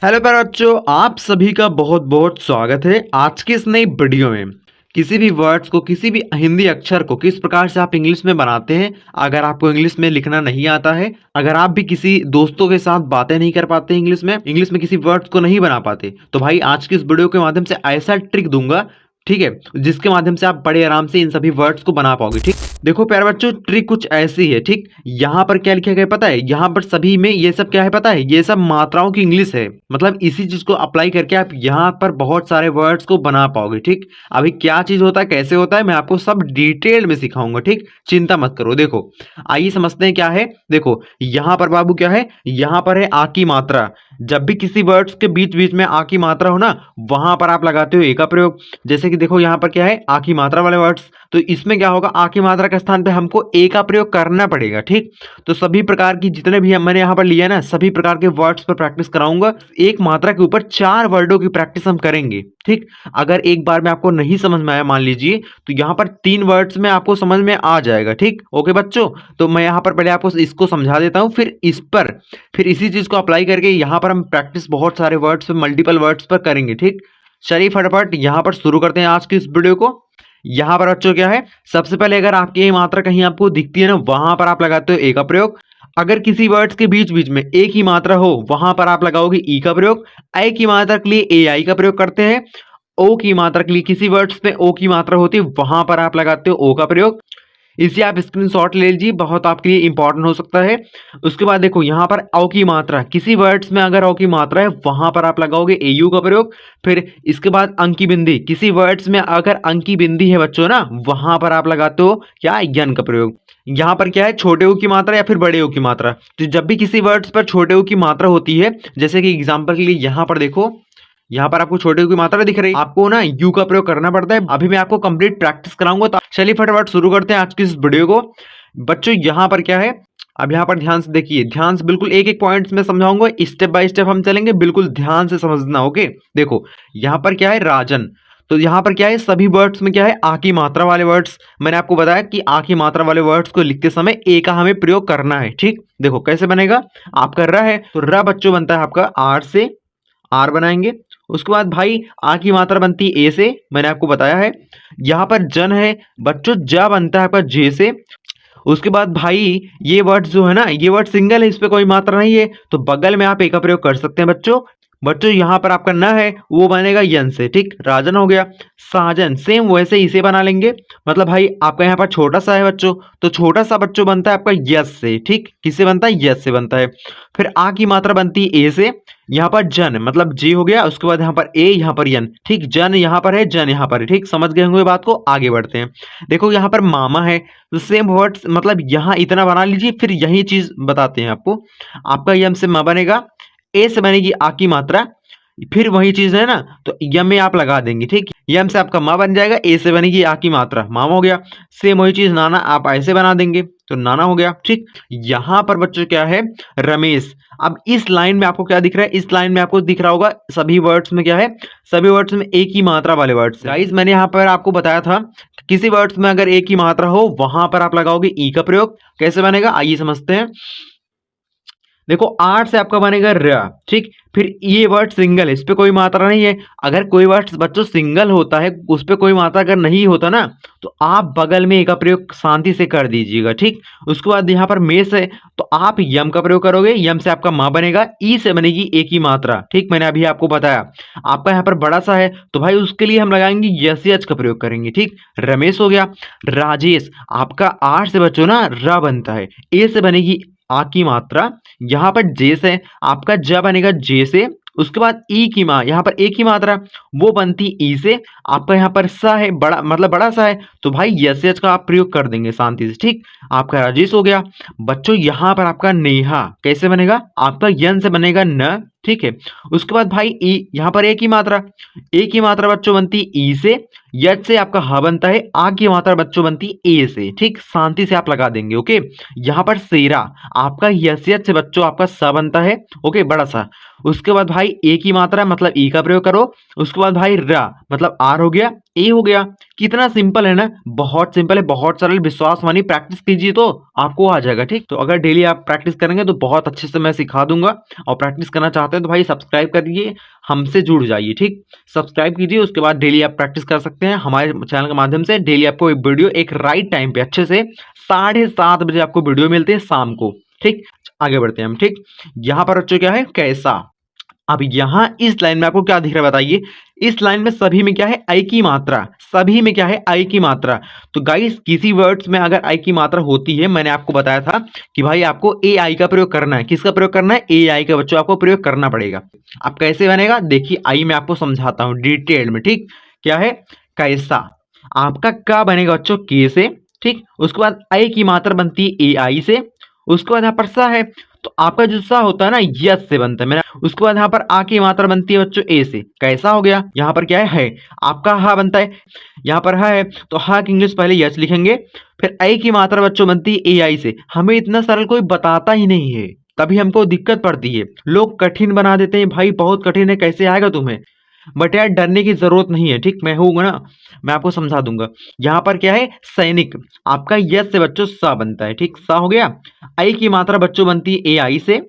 Hello प्यारे बच्चों, आप सभी का बहुत बहुत स्वागत है आज की इस नई वीडियो में। किसी भी वर्ड्स को, किसी भी हिंदी अक्षर को किस प्रकार से आप इंग्लिश में बनाते हैं। अगर आपको इंग्लिश में लिखना नहीं आता है, अगर आप भी किसी दोस्तों के साथ बातें नहीं कर पाते इंग्लिश में किसी वर्ड्स को नहीं बना पाते, तो भाई आज की इस वीडियो के माध्यम से ऐसा ट्रिक दूंगा, ठीक है, जिसके माध्यम से आप बड़े आराम से इन सभी वर्ड्स को बना पाओगे। ठीक, देखो प्यारे बच्चों, ट्रिक कुछ ऐसी है। ठीक, यहाँ पर क्या लिखा गया पता है? यहाँ पर सभी में ये सब क्या है पता है? ये सब मात्राओं की इंग्लिश है। मतलब इसी चीज को अप्लाई करके आप यहाँ पर बहुत सारे वर्ड्स को बना पाओगे। ठीक, अभी क्या चीज होता है, कैसे होता है, मैं आपको सब डिटेल में सिखाऊंगा। ठीक, चिंता मत करो। देखो आइए समझते हैं क्या है। देखो यहाँ पर बाबू क्या है, यहाँ पर है आ की मात्रा। जब भी किसी वर्ड्स के बीच बीच में आ की मात्रा हो ना, वहां पर आप लगाते हो ए का प्रयोग। जैसे कि देखो यहाँ पर क्या है, आ की मात्रा वाले वर्ड्स, तो इसमें क्या होगा, आ की मात्रा के स्थान पे हमको ए का प्रयोग करना पड़ेगा। ठीक, तो सभी प्रकार की जितने भी मैंने यहाँ पर लिया ना, सभी प्रकार के वर्ड्स पर प्रैक्टिस कराऊंगा। एक मात्रा के ऊपर 4 वर्डों की प्रैक्टिस हम करेंगे। ठीक, अगर एक बार में आपको नहीं समझ में आया मान लीजिए, तो यहाँ पर 3 वर्ड्स में आपको समझ में आ जाएगा। ठीक, ओके बच्चों, तो मैं यहाँ पर पहले आपको इसको समझा देता हूँ, फिर इसी चीज को अप्लाई करके यहाँ पर हम प्रैक्टिस बहुत सारे वर्ड्स पर, मल्टीपल वर्ड्स पर करेंगे। ठीक, चलिए फटाफट यहाँ पर शुरू करते हैं आज की इस वीडियो को। यहाँ पर बच्चों क्या है, सबसे पहले अगर आपकी ये मात्रा कहीं आपको दिखती है ना, वहां पर आप लगाते हो ए का प्रयोग। अगर किसी वर्ड्स के बीच बीच में एक ही मात्रा हो, वहां पर आप लगाओगे ई का प्रयोग। आई की मात्रा के लिए ए आई का प्रयोग करते हैं। ओ की मात्रा के लिए, किसी वर्ड्स में ओ की मात्रा होती है, वहां पर आप लगाते हो ओ का प्रयोग। इसे आप स्क्रीनशॉट ले लीजिए, बहुत आपके लिए इंपॉर्टेंट हो सकता है। उसके बाद देखो यहाँ पर औ की मात्रा, किसी वर्ड्स में अगर औ की मात्रा है, वहां पर आप लगाओगे एयू का प्रयोग। फिर इसके बाद अंक की बिंदी, किसी वर्ड्स में अगर अंक की बिंदी है बच्चों ना, वहां पर आप लगाते हो क्या, यन का प्रयोग। यहाँ पर क्या है, छोटे ऊ की मात्रा या फिर बड़े ऊ की मात्रा। तो जब भी किसी वर्ड्स पर छोटे ऊ की मात्रा होती है, जैसे कि एग्जाम्पल के लिए यहाँ पर देखो, यहाँ पर आपको छोटे की मात्रा दिख रही है, आपको ना यू का प्रयोग करना पड़ता है। अभी मैं आपको कंप्लीट प्रैक्टिस कराऊंगा, तो चलिए फटाफट शुरू करते हैं आज की इस वीडियो को। बच्चों यहाँ पर क्या है, अब यहाँ पर ध्यान से देखिए, ध्यान से बिल्कुल एक एक पॉइंट्स में समझाऊंगा, स्टेप बाय स्टेप हम चलेंगे, बिल्कुल ध्यान से समझना। ओके, देखो यहाँ पर क्या है, राजन। तो यहाँ पर क्या है, सभी वर्ड्स में क्या है, आ की मात्रा वाले वर्ड्स। मैंने आपको बताया कि आ की मात्रा वाले वर्ड्स को लिखते समय ए का हमें प्रयोग करना है। ठीक, देखो कैसे बनेगा, आपका र है तो र बच्चों बनता है आपका आर से, आर बनाएंगे। उसके बाद भाई आ की मात्रा बनती है ए से, मैंने आपको बताया है। यहाँ पर जन है बच्चों, ज बनता है आपका जे से। उसके बाद भाई ये वर्ड जो है ना, ये वर्ड सिंगल है, इस पे कोई मात्रा नहीं है, तो बगल में आप ए का प्रयोग कर सकते हैं बच्चों। बच्चों यहाँ पर आपका न है, वो बनेगा यन से। ठीक, राजन हो गया। साजन सेम वैसे इसे बना लेंगे। मतलब भाई आपका यहाँ पर छोटा सा है बच्चों, तो छोटा सा बच्चों बनता है आपका यस से। ठीक, किससे बनता है, यस से बनता है। फिर आ की मात्रा बनती है ए से, यहाँ पर जन मतलब जी हो गया। उसके बाद यहाँ पर ए, यहाँ पर यन। ठीक, जन यहाँ पर है, जन यहाँ पर है। ठीक, समझ गए होंगे बात को, आगे बढ़ते हैं। देखो यहाँ पर मामा है, तो सेम वर्ड्स, मतलब यहाँ इतना बना लीजिए, फिर यही चीज बताते हैं आपको। आपका यम से माँ बनेगा, ए से बनेगी आ की मात्रा, फिर वही चीज है ना, तो यम में आप लगा देंगे। ठीक, यम से आपका माँ बन जाएगा, ए से बनेगी आ की मात्रा, माम हो गया। सेम वही चीज नाना आप ऐसे बना देंगे, तो नाना हो गया। ठीक, यहाँ पर बच्चों क्या है, रमेश। अब इस लाइन में आपको क्या दिख रहा है, इस लाइन में आपको दिख रहा होगा सभी वर्ड्स में क्या है, सभी वर्ड्स में एक ही मात्रा वाले वर्ड्स। गाइस मैंने यहाँ पर आपको बताया था, किसी वर्ड्स में अगर एक ही मात्रा हो, वहां पर आप लगाओगे ई का प्रयोग। कैसे बनेगा आइए समझते हैं। देखो आर से आपका बनेगा र। ठीक, फिर ये वर्ड सिंगल है, इस पे कोई मात्रा नहीं है। अगर कोई वर्ड बच्चों सिंगल होता है, उस पे कोई मात्रा अगर नहीं होता ना, तो आप बगल में ए का प्रयोग शांति से कर दीजिएगा। ठीक, उसके बाद यहाँ पर मेष है, तो आप यम का प्रयोग करोगे, यम से आपका माँ बनेगा, ई से बनेगी ए की मात्रा। ठीक, मैंने अभी आपको बताया। आपका यहाँ पर बड़ा सा है, तो भाई उसके लिए हम लगाएंगे यस यच का प्रयोग करेंगे। ठीक, रमेश हो गया। राजेश, आपका आर से बच्चों ना र बनता है, ए से बनेगी आ की मात्रा, यहाँ पर जे से आपका ज बनेगा जे से। उसके बाद ई की माँ, यहाँ पर ए की मात्रा, वो बनती ई से। आपका यहाँ पर सा है, बड़ा मतलब बड़ा सा है, तो भाई यस यच का आप प्रयोग कर देंगे शांति से। ठीक, आपका राजेश हो गया। बच्चों यहाँ पर आपका नेहा कैसे बनेगा, आपका यन से बनेगा न। ठीक है, उसके बाद भाई ई, यहाँ पर ए की मात्रा, ए की मात्रा बच्चों बनती ई से। यच से आपका ह बनता है, आ की मात्रा बच्चों बनती ए से। ठीक, शांति से आप लगा देंगे। ओके, यहाँ पर सेरा, आपका यस यच से बच्चों आपका स बनता है। ओके, बड़ा सा। उसके बाद भाई ए की मात्रा मतलब ई का प्रयोग करो। उसके बाद भाई रा मतलब आर हो गया, ए हो गया। कितना सिंपल है ना, बहुत सिंपल है, बहुत सरल। विश्वास मानिए, प्रैक्टिस कीजिए तो आपको आ जाएगा। ठीक, तो अगर डेली आप प्रैक्टिस करेंगे तो बहुत अच्छे से मैं सिखा दूंगा। और प्रैक्टिस करना चाहते हैं तो भाई सब्सक्राइब करिए, हमसे जुड़ जाइए। ठीक, सब्सक्राइब कीजिए, उसके बाद डेली आप प्रैक्टिस कर सकते हैं हमारे चैनल के माध्यम से। डेली आपको एक वीडियो एक राइट टाइम पे अच्छे से 7:30 बजे आपको वीडियो मिलते हैं शाम को। ठीक, आगे बढ़ते हैं हम। ठीक, यहाँ पर बच्चों क्या है, कैसा। अब यहाँ इस लाइन में आपको क्या दिख रहा है बताइए। इस लाइन में सभी में क्या है, आई की मात्रा। सभी में क्या है, आई की मात्रा। तो गाइस किसी वर्ड्स में अगर आई की मात्रा होती है, मैंने आपको बताया था कि भाई आपको ए आई का प्रयोग करना है। किसका प्रयोग करना है, ए आई का बच्चों आपको प्रयोग करना पड़ेगा। अब कैसे बनेगा, देखिए आई मैं आपको समझाता हूँ डिटेल में। ठीक, क्या है, कैसा। आपका का बनेगा बच्चों के से। ठीक, उसके बाद आई की मात्रा बनती है ए आई से। उसके बाद यहाँ पर सा है, तो आपका जो सा होता है ना, यस से बनता है मेरा। उसके बाद यहाँ पर आ की मात्रा बनती है बच्चों ए से। कैसा हो गया, यहाँ पर क्या है, आपका हा बनता है। यहाँ पर हा है तो हा की इंग्लिश पहले यस लिखेंगे, फिर आई की मात्रा बच्चों बनती है ए आई से। हमें इतना सरल कोई बताता ही नहीं है, तभी हमको दिक्कत पड़ती है। लोग कठिन बना देते हैं, भाई बहुत कठिन है, कैसे आएगा तुम्हें। बट यार डरने की जरूरत नहीं है। ठीक, मैं हूँ ना, मैं आपको समझा दूंगा। यहाँ पर क्या है, सैनिक। आपका यस से बच्चों सा बनता है। ठीक, सा हो गया। आई की मात्रा बच्चों बनती है ए आई से।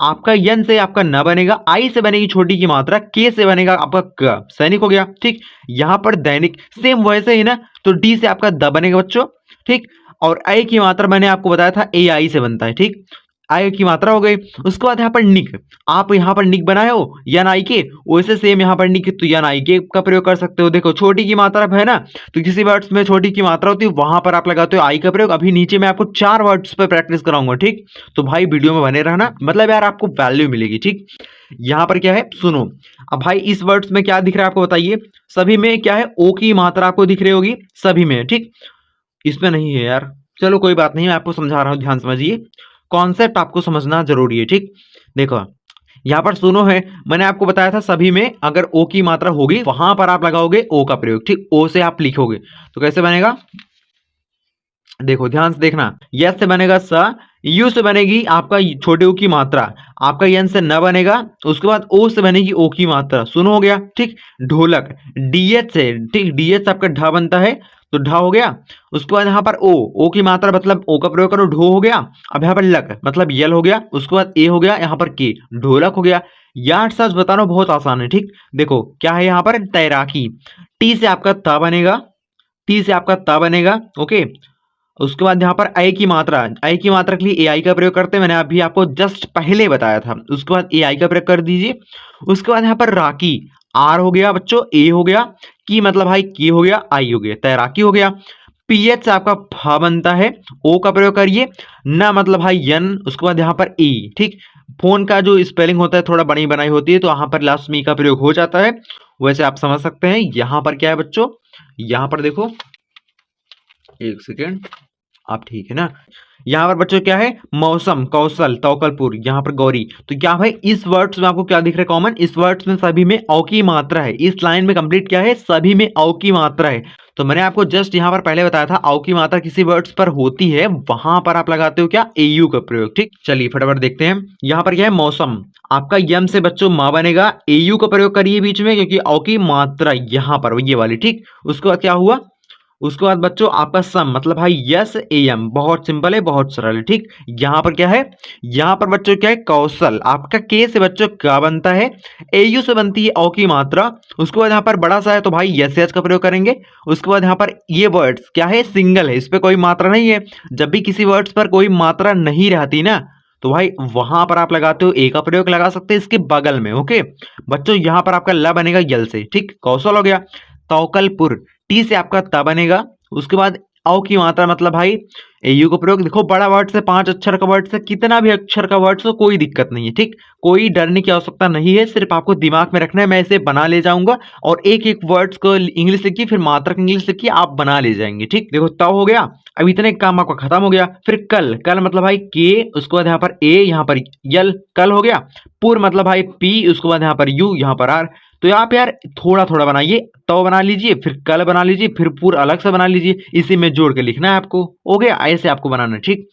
आपका यन से आपका न बनेगा, आई से बनेगी छोटी की मात्रा, के से बनेगा आपका क। सैनिक हो गया। ठीक, यहाँ पर दैनिक सेम वैसे ही ना, तो डी से आपका द बनेगा बच्चों। ठीक, और आई की मात्रा मैंने आपको बताया था ए आई से बनता है। ठीक, आई की मात्रा हो गई। उसके बाद यहाँ पर निक। आप यहाँ पर निक बनाए हो यन आई के, वैसे सेम यहाँ पर निक तो यन आई के का प्रयोग कर सकते हो। देखो छोटी की मात्रा है ना, तो किसी वर्ड्स में छोटी की मात्रा होती है वहां पर आप लगाते हो आई का प्रयोग। अभी नीचे मैं आपको 4 वर्ड्स पर प्रैक्टिस कराऊंगा। ठीक, तो भाई वीडियो में बने रहना, मतलब यार आपको वैल्यू मिलेगी। ठीक, यहाँ पर क्या है, सुनो। अब भाई इस वर्ड्स में क्या दिख रहा है आपको बताइए। सभी में क्या है, ओ की मात्रा आपको दिख रही होगी सभी में। ठीक, इसमें नहीं है यार, चलो कोई बात नहीं, मैं आपको समझा रहा हूँ, ध्यान समझिए। कॉन्सेप्ट आपको समझना जरूरी है। ठीक, देखो यहाँ पर सुनो है, मैंने आपको बताया था सभी में अगर ओ की मात्रा होगी वहां पर आप लगाओगे ओ का प्रयोग। ठीक, ओ से आप लिखोगे तो कैसे बनेगा, देखो ध्यान से देखना। यस से बनेगा स, यू से बनेगी आपका छोटे ओ की मात्रा, आपका यन से न बनेगा। उसके बाद ओ से बनेगी ओ की मात्रा। सुनो हो गया। ठीक, ढोलक डीएच से। ठीक, डीएच आपका ढ बनता है तो ढ हो गया। उसके बाद यहाँ पर ओ की मात्रा मतलब ओ का प्रयोग करो, ढो हो गया। अब यहाँ पर लक मतलब यल हो गया। उसके बाद ए हो गया, यहाँ पर के, ढोलक हो गया। यार सच बताना बहुत आसान है। ठीक, देखो क्या है यहाँ पर, तैराकी। टी से आपका ता बनेगा, टी से आपका ता बनेगा। ओके, उसके बाद यहाँ पर आई की मात्रा, आई की मात्रा के लिए ए आई का प्रयोग करते हैं, मैंने अभी आपको जस्ट पहले बताया था। उसके बाद ए आई का प्रयोग कर दीजिए। उसके बाद यहाँ पर राकी, आर हो गया बच्चों, ए हो गया, की मतलब भाई की हो गया, आई हो गया, तैराकी हो गया। पीएच से आपका फ बनता है, ओ का प्रयोग करिए। न मतलब भाई यन। उसके बाद यहाँ पर ई। ठीक, फोन का जो स्पेलिंग होता है थोड़ा बनी बनाई होती है, तो यहाँ पर लास्ट में ई का प्रयोग हो जाता है, वैसे आप समझ सकते हैं। यहाँ पर क्या है बच्चों, यहाँ पर देखो, एक सेकेंड, आप ठीक है ना। यहाँ पर बच्चों क्या है, मौसम, कौशल, तौकलपुर, यहाँ पर गौरी। तो क्या भाई इस वर्ड्स में आपको क्या दिख रहा है कॉमन, इस वर्ड्स में सभी में औ की मात्रा है। इस लाइन में कंप्लीट क्या है, सभी में औ की मात्रा है। तो मैंने आपको जस्ट यहाँ पर पहले बताया था, औ की मात्रा किसी वर्ड्स पर होती है वहां पर आप लगाते हो क्या, एयू का प्रयोग। ठीक, चलिए फटाफट देखते हैं। यहाँ पर क्या है, मौसम। आपका यम से बच्चों माँ बनेगा, एयू का प्रयोग करिए बीच में, क्योंकि औ की मात्रा यहाँ पर ये वाली। ठीक, उसके बाद क्या हुआ, उसके बाद बच्चों आपका सम मतलब भाई यस ए एम। बहुत सिंपल है, बहुत सरल है। ठीक, यहाँ पर क्या है, यहाँ पर बच्चों क्या है, कौशल। आपका के से बच्चों क्या बनता है, एयू से बनती है औ की मात्रा। उसके बाद यहाँ पर बड़ा सा है तो भाई यस एच का प्रयोग करेंगे। उसके बाद यहाँ पर ये वर्ड्स क्या है, सिंगल है, इस पर कोई मात्रा नहीं है। जब भी किसी वर्ड्स पर कोई मात्रा नहीं रहती ना, तो भाई वहां पर आप लगाते हो ए का प्रयोग लगा सकते हैं इसके बगल में। ओके बच्चों, यहाँ पर आपका ल बनेगा यल से। ठीक, कौशल हो गया। तौकलपुर, टी से आपका ता बनेगा। उसके बाद औ की मात्रा मतलब भाई एयू का प्रयोग। देखो बड़ा वर्ड से 5 अक्षर का वर्ड से कितना भी अक्षर का वर्ड से कोई दिक्कत नहीं है। ठीक, कोई डरने की आवश्यकता नहीं है, सिर्फ आपको दिमाग में रखना है। मैं इसे बना ले जाऊंगा और एक एक वर्ड्स को इंग्लिश लिखिए, फिर मात्रक इंग्लिश लिखिए, आप बना ले जाएंगे। ठीक, देखो तव हो गया। अब इतने काम आपका खत्म हो गया। फिर कल, कल मतलब भाई के, उसके बाद यहाँ पर ए, यहाँ पर यल, कल हो गया। पुर मतलब भाई पी, उसके बाद यहाँ पर यू, यहाँ पर आर। तो आप यार थोड़ा थोड़ा बनाइए, तो बना लीजिए, फिर कल बना लीजिए, फिर पूर अलग से बना लीजिए, इसी में जोड़ के लिखना है आपको। हो गया, ऐसे आपको बनाना है। ठीक,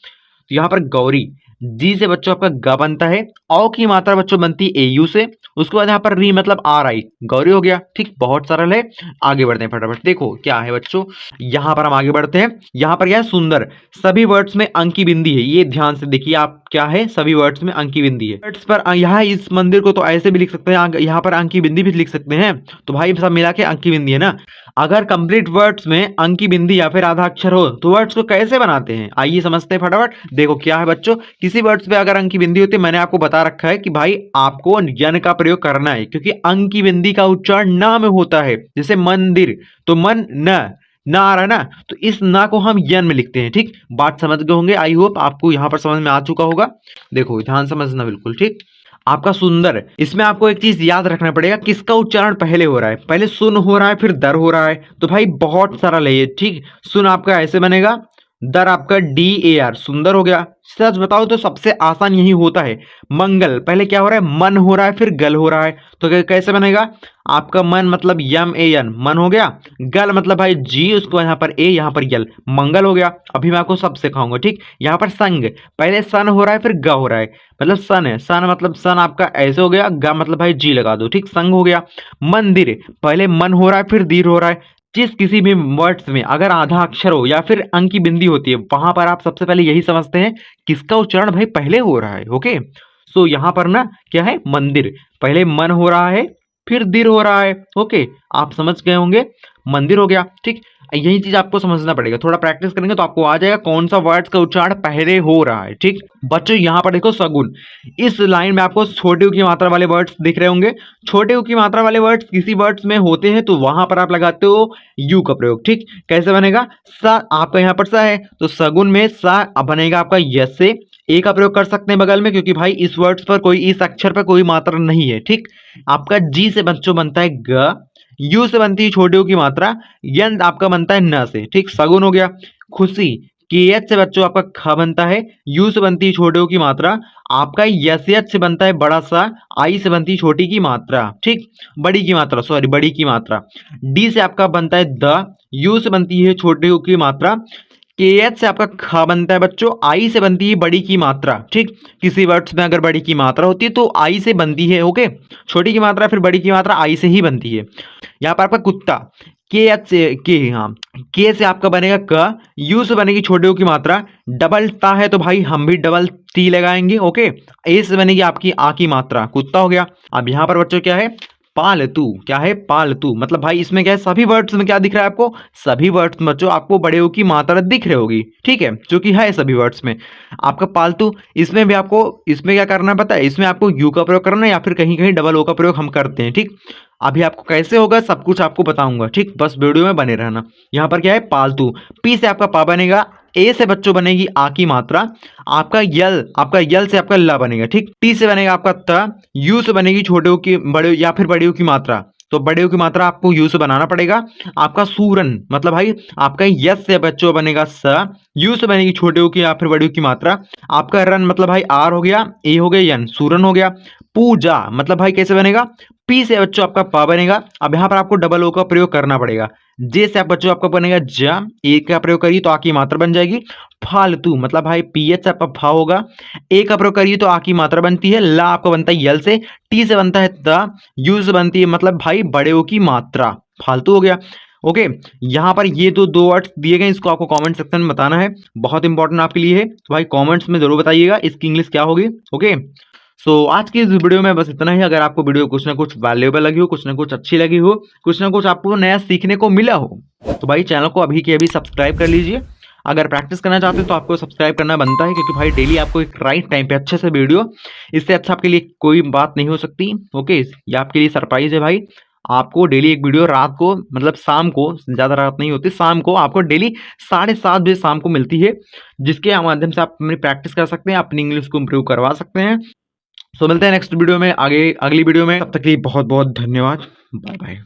तो यहाँ पर गौरी, जी से बच्चों आपका ग बनता है। औ की मात्रा बच्चों बनती है एयू से। उसके बाद यहाँ पर री मतलब आर आई, गौरी हो गया। ठीक, बहुत सरल है। आगे बढ़ते हैं फटाफट। देखो क्या है बच्चों, यहाँ पर हम आगे बढ़ते हैं। यहाँ पर क्या है, सुंदर। सभी वर्ड्स में अंक की बिंदी है, ये ध्यान से देखिए आप, क्या है, सभी वर्ड्स में अंक की बिंदी है। वर्ड्स पर यहाँ इस मंदिर को तो ऐसे भी लिख सकते हैं, यहाँ पर अंक की बिंदी भी लिख सकते हैं। तो भाई सब मिला के अंक की बिंदी है ना। अगर कंप्लीट वर्ड्स में अंक की बिंदी या फिर आधा अक्षर हो तो वर्ड्स को कैसे बनाते हैं, आइए समझते हैं फटाफट। देखो क्या है बच्चों, किसी वर्ड्स पे अगर अंक की बिंदी होती है, मैंने आपको बता रखा है कि भाई आपको यन का प्रयोग करना है, क्योंकि अंक की बिंदी का उच्चारण न में होता है। जैसे मंदिर, तो मन न आ रहा है ना, तो इस ना को हम यन में लिखते हैं। ठीक, बात समझ गए होंगे, आई होप आपको यहाँ पर समझ में आ चुका होगा। देखो ध्यान समझना बिल्कुल। ठीक, आपका सुंदर, इसमें आपको एक चीज याद रखना पड़ेगा, किसका उच्चारण पहले हो रहा है। पहले सुन हो रहा है फिर दर हो रहा है, तो भाई बहुत सरल है ये। ठीक, सुन आपका ऐसे बनेगा, दर आपका डी ए आर, सुंदर हो गया। सच बताओ तो सबसे आसान यही होता है। मंगल, पहले क्या हो रहा है, मन हो रहा है फिर गल हो रहा है, तो कैसे बनेगा, आपका मन मतलब यम ए एन, मन हो गया। गल मतलब भाई जी, उसको यहाँ पर ए, यहाँ पर यल, मंगल हो गया। अभी मैं आपको सब सिखाऊंगा। ठीक, यहाँ पर संग, पहले सन हो रहा है फिर ग हो रहा है, मतलब सन है, सन मतलब सन आपका ऐसे हो गया, ग मतलब भाई जी लगा दो। ठीक, संग हो गया। मंदिर, पहले मन हो रहा है फिर दीर हो रहा है। जिस किसी भी वर्ड्स में अगर आधा अक्षर हो या फिर अंक की बिंदी होती है, वहां पर आप सबसे पहले यही समझते हैं किसका उच्चारण भाई पहले हो रहा है। ओके, सो यहां पर ना क्या है, मंदिर, पहले मन हो रहा है फिर दीर हो रहा है। ओके, आप समझ गए होंगे, मंदिर हो गया। ठीक, यही चीज आपको समझना पड़ेगा, थोड़ा प्रैक्टिस करेंगे तो आपको आ जाएगा कौन सा वर्ड्स का उच्चारण पहले हो रहा है। ठीक बच्चों, यहाँ पर देखो सगुन, इस लाइन में आपको छोटे ऊ की मात्रा वाले वर्ड्स दिख रहे होंगे। छोटे ऊ की मात्रा वाले वर्ड्स किसी वर्ड्स में होते हैं तो वहां पर आप लगाते हो यू का प्रयोग। ठीक, कैसे बनेगा, सा, आपका यहाँ पर सा है तो सगुन में सा बनेगा आपका यस से। ए का प्रयोग कर सकते हैं बगल में, क्योंकि भाई इस वर्ड्स पर कोई, इस अक्षर पर कोई मात्रा नहीं है। ठीक, आपका जी से बच्चों बनता है ग, यू से बनती है छोटे यू की मात्रा, यन आपका बनता है न से। ठीक, सगुन हो गया। खुशी, के एच से बच्चों आपका ख बनता है, यू से बनती है छोटे यू की मात्रा, आपका यस एच से बनता है बड़ा सा, आई से बनती है छोटी की मात्रा। ठीक, बड़ी की मात्रा, सॉरी बड़ी की मात्रा। डी से आपका बनता है द, यू से बनती है छोटे यू की मात्रा, के एच से आपका ख बनता है बच्चों, आई से बनती है बड़ी की मात्रा। ठीक, किसी वर्ड्स में अगर बड़ी की मात्रा होती है तो आई से बनती है। ओके, छोटी की मात्रा फिर बड़ी की मात्रा आई से ही बनती है। यहाँ पर आपका कुत्ता, के एच से के, हाँ, के से आपका बनेगा क, यू से बनेगी छोटे यू की मात्रा, डबल ता है तो भाई हम भी डबल टी लगाएंगे। ओके, ए से बनेगी आपकी आ की मात्रा, कुत्ता हो गया। अब यहाँ पर बच्चों क्या है, पालतू, क्या है, पालतू, मतलब भाई इसमें क्या है, सभी वर्ड्स में क्या दिख रहा है आपको, सभी वर्ड्स में बच्चों आपको बड़े ओ की मात्रा दिख रही होगी। ठीक है, जो कि है सभी वर्ड्स में। आपका पालतू, इसमें भी आपको, इसमें क्या करना है पता है, इसमें आपको यू का प्रयोग करना है या फिर कहीं कहीं डबल ओ का प्रयोग हम करते हैं। ठीक, अभी आपको कैसे होगा सब कुछ आपको बताऊंगा। ठीक, बस वीडियो में बने रहना। यहाँ पर क्या है, पालतू, पी से आपका पा बनेगा, ए से बच्चों बनेगी आ की मात्रा, आपका यल से आपका ला बनेगा। ठीक, टी से बनेगा आपका त, यू से बनेगी छोटे यू की, बड़े या फिर बड़े यू की मात्रा, तो बड़े यू की मात्रा आपको यू से बनाना पड़ेगा। आपका सूरन, मतलब भाई आपका यस से बच्चों बनेगा स, यू से बनेगी छोटे यू की या फिर बड़े यू की मात्रा। आपका रन मतलब भाई आर हो गया, ए हो गया यन, सूरन हो गया। पूजा, मतलब भाई कैसे बनेगा, पी से बच्चों आपका पा बनेगा। अब यहाँ पर आपको डबल ओ का प्रयोग करना पड़ेगा। जे से आप बच्चों आपका बनेगा जा, ए का प्रयोग करिए तो आ की मात्रा बन जाएगी। फालतू, मतलब भाई पी एच से आपका फा होगा, ए का प्रयोग करिए तो आ की मात्रा बनती है। ला आपका बनता है यल से, टी से बनता है द, यू से बनती है मतलब भाई बड़े ओ की मात्रा, फालतू हो गया। ओके, यहाँ पर ये दो वर्ड्स दिए गए, इसको आपको कमेंट सेक्शन में बताना है, बहुत इंपॉर्टेंट आपके लिए है। तो भाई कमेंट्स में जरूर बताइएगा इसकी इंग्लिश क्या होगी। ओके, सो आज की इस वीडियो में बस इतना ही। अगर आपको वीडियो कुछ ना कुछ वैल्यूएबल लगी हो, कुछ ना कुछ अच्छी लगी हो, कुछ ना कुछ आपको नया सीखने को मिला हो, तो भाई चैनल को अभी के अभी सब्सक्राइब कर लीजिए। अगर प्रैक्टिस करना चाहते हैं तो आपको सब्सक्राइब करना बनता है, क्योंकि भाई डेली आपको एक राइट टाइम पे अच्छे से वीडियो, इससे अच्छा आपके लिए कोई बात नहीं हो सकती। ओके, ये आपके लिए सरप्राइज है भाई। आपको डेली एक वीडियो रात को, मतलब शाम को, ज़्यादा रात नहीं होती, शाम को आपको डेली 7:30 बजे शाम को मिलती है, जिसके माध्यम से आप अपनी प्रैक्टिस कर सकते हैं, अपनी इंग्लिश को इम्प्रूव करवा सकते हैं। सो मिलते हैं नेक्स्ट वीडियो में, आगे अगली वीडियो में। तब तक के लिए बहुत बहुत धन्यवाद। Bye bye.